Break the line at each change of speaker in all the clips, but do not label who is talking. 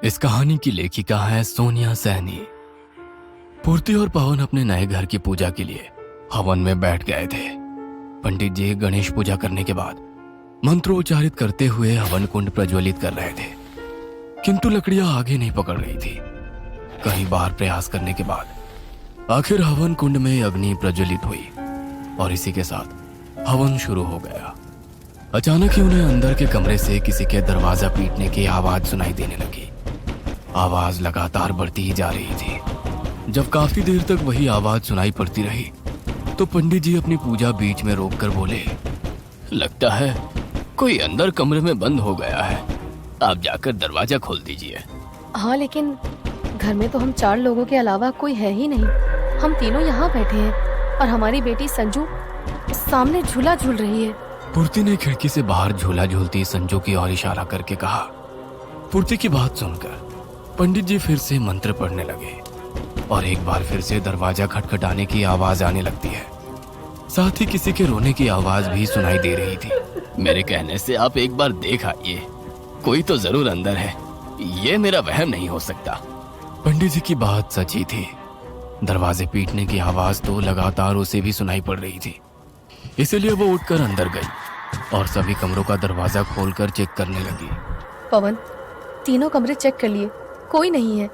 इस कहानी की लेखिका है सोनिया सैनी। पूर्ति और पवन अपने नए घर की पूजा के लिए हवन में बैठ गए थे। पंडित जी गणेश पूजा करने के बाद मंत्रोच्चारित करते हुए हवन कुंड प्रज्वलित कर रहे थे, किंतु लकड़ियां आगे नहीं पकड़ रही थी। कई बार प्रयास करने के बाद आखिर हवन कुंड में अग्नि प्रज्वलित हुई और इसी के साथ हवन शुरू हो गया। अचानक ही उन्हें अंदर के कमरे से किसी के दरवाजा पीटने की आवाज सुनाई देने लगी। आवाज लगातार बढ़ती ही जा रही थी। जब काफी देर तक वही आवाज सुनाई पड़ती रही तो पंडित जी अपनी पूजा बीच में रोककर बोले, लगता है कोई अंदर कमरे में बंद हो गया है, आप जाकर दरवाजा खोल दीजिए।
हाँ, लेकिन घर में तो हम 4 लोगों के अलावा कोई है ही नहीं। हम तीनों यहाँ बैठे हैं और हमारी बेटी संजू सामने झूला झूल रही है।
पूर्ति ने खिड़की से बाहर झूला झूलती संजू की ओर इशारा करके कहा। पूर्ति की बात सुनकर पंडित जी फिर से मंत्र पढ़ने लगे और एक बार फिर से दरवाजा खटखटाने की आवाज आने लगती है। साथ ही किसी के रोने की आवाज भी सुनाई दे रही थी। मेरे कहने से आप एक बार देख आइए, कोई तो जरूर अंदर है, ये मेरा वहम नहीं हो सकता। पंडित जी की बात सच्ची थी। दरवाजे पीटने की आवाज तो लगातार उसे भी सुनाई पड़ रही थी। इसीलिए वो उठकर अंदर गई और सभी कमरों का दरवाजा खोलकर चेक करने लगी।
पवन, तीनों कमरे चेक कर लिए, कोई नहीं है।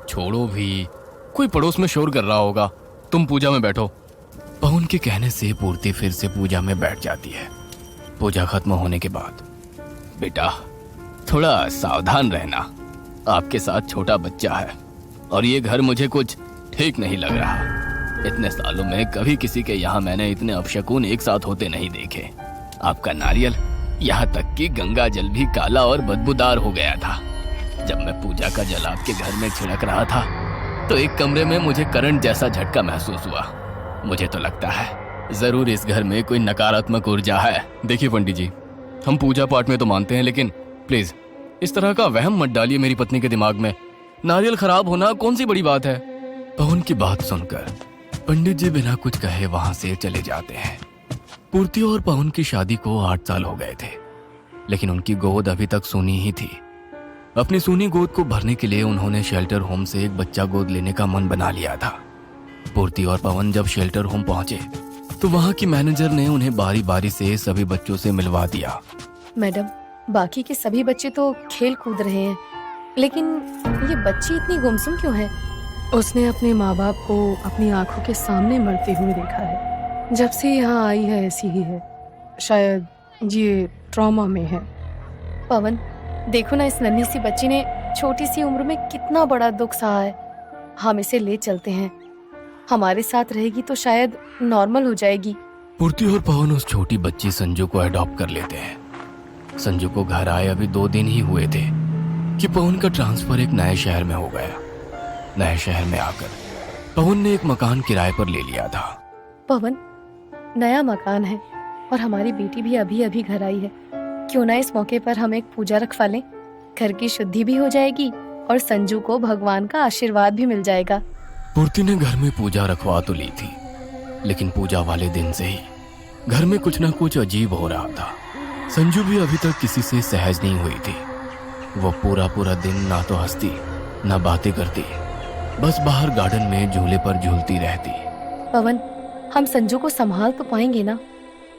छोड़ो भी, कोई पड़ोस में शोर कर रहा होगा, तुम पूजा में बैठो। पवन के कहने से पूर्ति फिर से पूजा में बैठ जाती है। पूजा खत्म होने के बाद, बेटा थोड़ा सावधान रहना, आपके साथ छोटा बच्चा है और ये घर मुझे कुछ ठीक नहीं लग रहा। इतने सालों में कभी किसी के यहाँ मैंने इतने अपशकुन एक साथ होते नहीं देखे। आपका नारियल, यहाँ तक कि गंगा जल भी काला और बदबूदार हो गया था। जब मैं पूजा का जल आपके घर में छिड़क रहा था तो एक कमरे में मुझे करंट जैसा झटका महसूस हुआ। मुझे तो लगता है जरूर इस घर में कोई नकारात्मक ऊर्जा है। देखिए पंडित जी, हम पूजा पाठ में तो मानते हैं, लेकिन प्लीज इस तरह का वहम मत डालिए मेरी पत्नी के दिमाग में। नारियल खराब होना कौन सी बड़ी बात है। पवन की बात सुनकर पंडित जी बिना कुछ कहे वहां से चले जाते हैं। पूर्ति और पवन की शादी को 8 साल हो गए थे, लेकिन उनकी गोद अभी तक सूनी ही थी। अपनी सूनी गोद को भरने के लिए उन्होंने शेल्टर होम से एक बच्चा गोद लेने का मन बना लिया था। पूर्ति और पवन जब शेल्टर होम पहुंचे तो वहां की मैनेजर ने उन्हें बारी बारी से सभी बच्चों से मिलवा दिया।
मैडम, बाकी के सभी बच्चे तो खेल कूद रहे हैं, लेकिन ये बच्ची इतनी गुमसुम क्यों है? उसने अपने माँ बाप को अपनी आंखों के सामने मरते हुए देखा है। जब से यहाँ आई है ऐसी ही है, शायद ये ट्रॉमा में है। पवन, देखो ना, इस नन्ही सी बच्ची ने छोटी सी उम्र में कितना बड़ा दुख सहा है। हम इसे ले चलते हैं, हमारे साथ रहेगी तो शायद नॉर्मल हो जाएगी।
पूर्ति और पवन उस छोटी बच्ची संजू को अडॉप्ट कर लेते हैं। संजू को घर आए अभी 2 दिन ही हुए थे कि पवन का ट्रांसफर एक नए शहर में हो गया। नए शहर में आकर पवन ने एक मकान किराए पर ले लिया था।
पवन, नया मकान है और हमारी बेटी भी अभी अभी घर आई है। क्यों ना इस मौके पर हम एक पूजा रखवा लें, घर की शुद्धि भी हो जाएगी और संजू को भगवान का आशीर्वाद भी मिल जाएगा।
पूर्ति ने घर में पूजा रखवा तो ली थी, लेकिन पूजा वाले दिन से ही घर में कुछ ना कुछ अजीब हो रहा था। संजू भी अभी तक किसी से सहज नहीं हुई थी। वो पूरा दिन ना तो हंसती ना बातें करती, बस बाहर गार्डन में झूले पर झूलती रहती।
पवन, हम संजू को संभाल तो पाएंगे ना?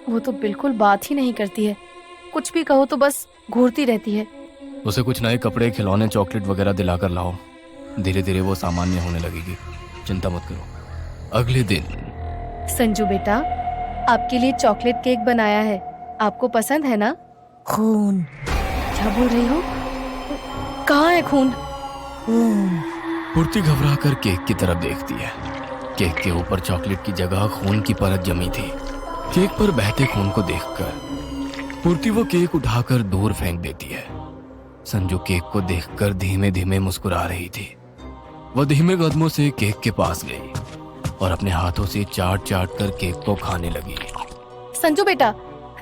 वो तो बिल्कुल बात ही नहीं करती है, कुछ भी कहो तो बस घूरती रहती है।
उसे कुछ नए कपड़े, खिलौने, चॉकलेट वगैरह दिलाकर लाओ, धीरे धीरे वो सामान्य होने लगेगी, चिंता मत करो। अगले दिन,
संजू बेटा, आपके लिए चॉकलेट केक बनाया है, आपको पसंद है ना?
खून।
क्या बोल रही हो? कहाँ है खून?
पूर्ति घबराकर केक की तरफ देखती है। केक के ऊपर चॉकलेट की जगह खून की परत जमी थी। केक पर बहते खून को देखकर पूर्ति वो केक उठाकर दूर फेंक देती है। संजू केक को देखकर धीमे धीमे मुस्कुरा रही थी। वो धीमे कदमों से केक के पास गई और अपने हाथों से चाट चाट कर केक को खाने लगी।
संजू बेटा,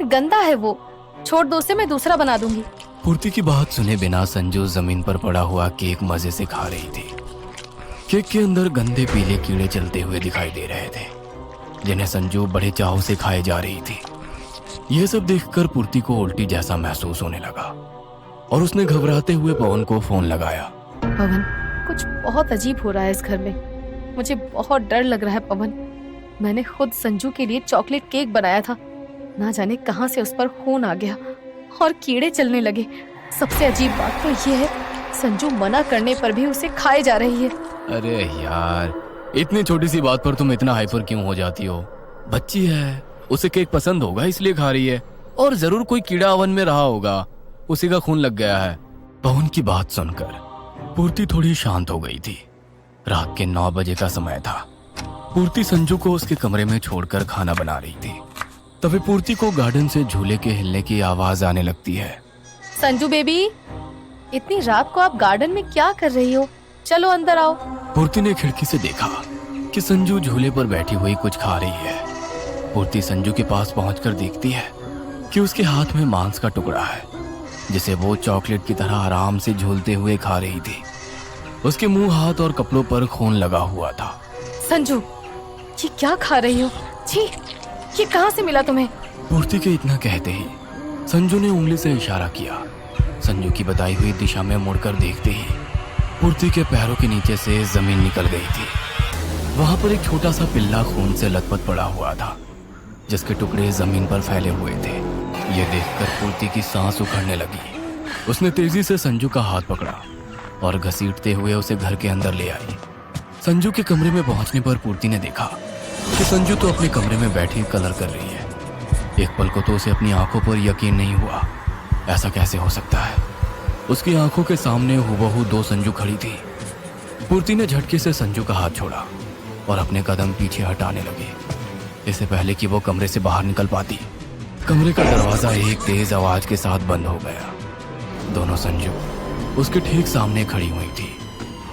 गंदा है वो, छोड़ दो उसे, मैं दूसरा बना दूंगी।
पूर्ति की बात सुने बिना संजू जमीन पर पड़ा हुआ केक मजे से खा रही थी। केक के अंदर गंदे पीले कीड़े चलते हुए दिखाई दे रहे थे, जिन्हें संजू बड़े चाव से खाए जा रही थी। यह सब देखकर पूर्ति को उल्टी जैसा महसूस होने लगा और उसने घबराते हुए पवन को फोन लगाया।
पवन, कुछ बहुत अजीब हो रहा है इस घर में। मुझे बहुत डर लग रहा है पवन। मैंने खुद संजू के लिए चॉकलेट केक बनाया था, ना जाने कहां से उस पर खून आ गया और कीड़े चलने लगे। सबसे अजीब बात तो ये है, संजू मना करने पर भी उसे खाए जा रही है।
अरे यार, इतनी छोटी सी बात पर तुम इतना हाइपर क्यों हो जाती हो? बच्ची है, उसे केक पसंद होगा इसलिए खा रही है, और जरूर कोई कीड़ा ओवन में रहा होगा, उसी का खून लग गया है। पवन की बात सुनकर पूर्ति थोड़ी शांत हो गई थी। रात के 9 बजे का समय था। पूर्ति संजू को उसके कमरे में छोड़कर खाना बना रही थी। तभी पूर्ति को गार्डन से झूले के हिलने की आवाज आने लगती है।
संजू बेबी, इतनी रात को आप गार्डन में क्या कर रही हो? चलो अंदर आओ।
पूर्ति ने खिड़की से देखा कि संजू झूले पर बैठी हुई कुछ खा रही है। पूर्ति संजू के पास पहुंचकर देखती है कि उसके हाथ में मांस का टुकड़ा है, जिसे वो चॉकलेट की तरह आराम से झूलते हुए खा रही थी। उसके मुंह, हाथ और कपड़ों पर खून लगा हुआ था।
संजू, ये क्या खा रही हो? छी, ये कहां से मिला तुम्हें?
पूर्ति के इतना कहते ही संजू ने उंगली से इशारा किया। संजू की बताई हुई दिशा में मुड़कर देखते ही पूर्ति के पैरों के नीचे से जमीन निकल गई थी। वहां पर एक छोटा सा पिल्ला खून से लथपथ पड़ा हुआ था, जिसके टुकड़े जमीन पर फैले हुए थे। ये देखकर पूर्ति की सांस उखड़ने लगी। उसने तेजी से संजू का हाथ पकड़ा और घसीटते हुए उसे घर के अंदर ले आई। संजू के कमरे में पहुंचने पर पूर्ति ने देखा कि संजू तो अपने कमरे में बैठी कलर कर रही है। एक पल को तो उसे अपनी आंखों पर यकीन नहीं हुआ। ऐसा कैसे हो सकता है? उसकी आंखों के सामने हुबहू 2 संजू खड़ी थी। पूर्ति ने झटके से संजू का हाथ छोड़ा और अपने कदम पीछे हटाने लगी, इससे पहले कि वो कमरे से बाहर निकल पाती। कमरे का दरवाजा एक तेज आवाज के साथ बंद हो गया। दोनों संजू उसके ठीक सामने खड़ी हुई थी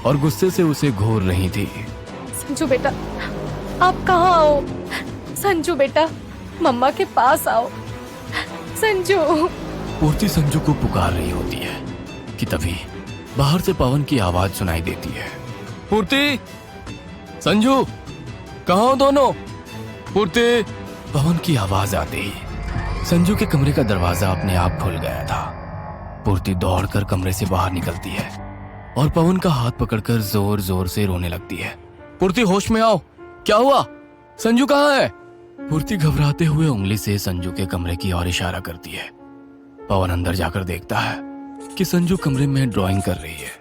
और गुस्से से उसे घूर रही थी।
संजू बेटा, आप कहाँ आओ? संजू बेटा, मम्मा के पास आओ। संजू।
पूर्ति संजू को पुकार रही होती है कि तभी बाहर से पवन की आवाज सुनाई देती है। पूर्ति, संजू, कहाँ हो दोनों? पूर्ति। पवन की आवाज आते ही संजू के कमरे का दरवाजा अपने आप खुल गया था। पूर्ति दौड़कर कमरे से बाहर निकलती है और पवन का हाथ पकड़कर जोर जोर से रोने लगती है। पूर्ति, होश में आओ, क्या हुआ? संजू कहाँ है? पूर्ति घबराते हुए उंगली से संजू के कमरे की ओर इशारा करती है। पवन अंदर जाकर देखता है कि संजू कमरे में ड्राइंग कर रही है।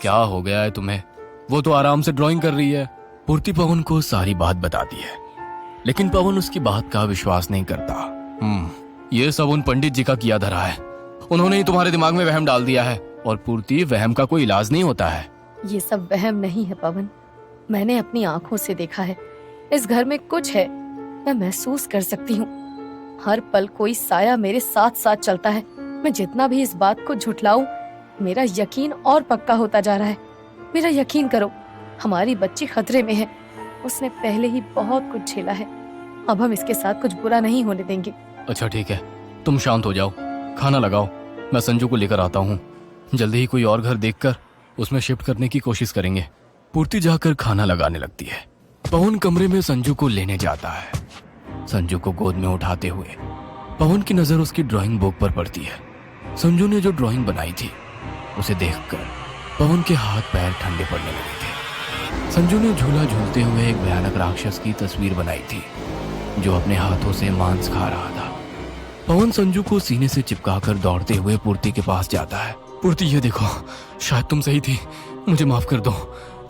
क्या हो गया है तुम्हें? वो तो आराम से ड्राइंग कर रही है। पूर्ति पवन को सारी बात बताती है, लेकिन पवन उसकी बात का विश्वास नहीं करता। ये सब उन पंडित जी का किया धरा है। उन्होंने ही तुम्हारे दिमाग में वहम डाल दिया है। और पूर्ति, वहम का कोई इलाज नहीं होता है।
ये सब वहम नहीं है पवन, मैंने अपनी आंखों से देखा है। इस घर में कुछ है, मैं महसूस कर सकती हूँ। हर पल कोई साया मेरे साथ साथ चलता है। मैं जितना भी इस बात को झुठलाऊं, मेरा यकीन और पक्का होता जा रहा है। मेरा यकीन करो, हमारी बच्ची खतरे में है। उसने पहले ही बहुत कुछ झेला है, अब हम इसके साथ कुछ बुरा नहीं होने देंगे।
अच्छा ठीक है, तुम शांत हो जाओ, खाना लगाओ, मैं संजू को लेकर आता हूँ। जल्दी ही कोई और घर देखकर उसमें शिफ्ट करने की कोशिश करेंगे। पूर्ति जाकर खाना लगाने लगती है। पवन कमरे में संजू को लेने जाता है। संजू को गोद में उठाते हुए पवन की नजर उसकी ड्राइंग बुक पर पड़ती है। संजू ने जो ड्राइंग बनाई थी उसे देखकर पवन के हाथ पैर ठंडे पड़ने लगे थे। संजू ने झूला झूलते हुए एक भयानक राक्षस की तस्वीर बनाई थी, जो अपने हाथों से मांस खा रहा था। पवन संजू को सीने से चिपकाकर दौड़ते हुए पूर्ति के पास जाता है। पूर्ति, ये देखो, शायद तुम सही थी, मुझे माफ कर दो।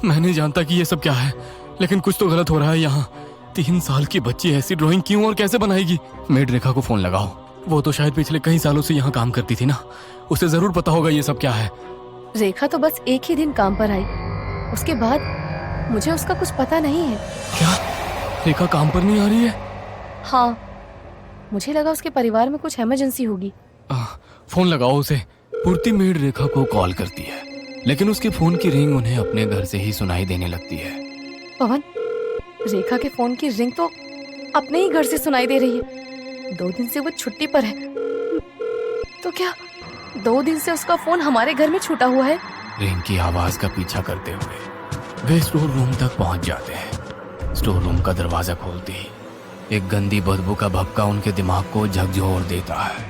मैं नहीं जानता कि ये सब क्या है, लेकिन कुछ तो गलत हो रहा है यहाँ। 3 साल की बच्ची ऐसी ड्राइंग क्यों और कैसे बनाएगी? मेड रेखा को फोन लगाओ, वो तो शायद पिछले कई सालों से यहाँ काम करती थी ना, उसे जरूर पता होगा ये सब क्या है।
रेखा तो बस एक ही दिन काम पर आई, उसके बाद मुझे उसका कुछ पता नहीं है।
क्या रेखा काम पर नहीं आ रही है?
हाँ, मुझे लगा उसके परिवार में कुछ इमरजेंसी होगी।
फोन लगाओ उसे। पूर्ति मेड रेखा को कॉल करती है, लेकिन उसके फोन की रिंग उन्हें अपने घर से ही सुनाई देने लगती है।
पवन, रेखा के फोन की रिंग तो अपने ही घर से सुनाई दे रही है। 2 दिन से वो छुट्टी पर है, तो क्या 2 दिन से उसका फोन हमारे घर में छूटा हुआ है?
रिंग की आवाज का पीछा करते हुए वे स्टोर रूम तक पहुंच जाते हैं। स्टोर रूम का दरवाजा खोलते ही एक गंदी बदबू का भपका उनके दिमाग को झकझोर देता है।